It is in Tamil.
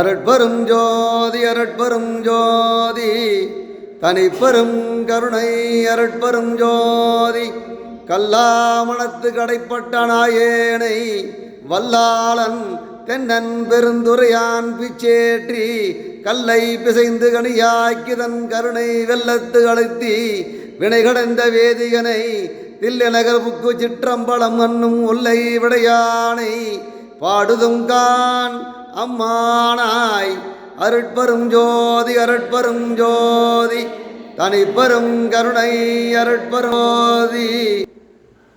அருட்பெரும் ஜோதி அருட்பெரும் ஜோதி தனிப்பெரும் கருணை அருட்பெரும் ஜோதி கல்லாமணத்து கடைப்பட்ட நாயேனை வல்லாளன் தென்னன் பெருந்துரையான் பிச்சேற்றி கல்லை பிசைந்து கனியாக்கிதன் கருணை வெள்ளத்து அழுத்தி வினை கடந்த வேதிகனை தில்லைநகர் புக்கு சிற்றம்பலம் என்னும் ஒல்லை விடையானை பாடுதுங்கான் அம்மானாய் அருட்பெரும் ஜோதி அருட்பெரும் ஜோதி தனிப்பெரும் கருணை அருட்பெரும் ஜோதி.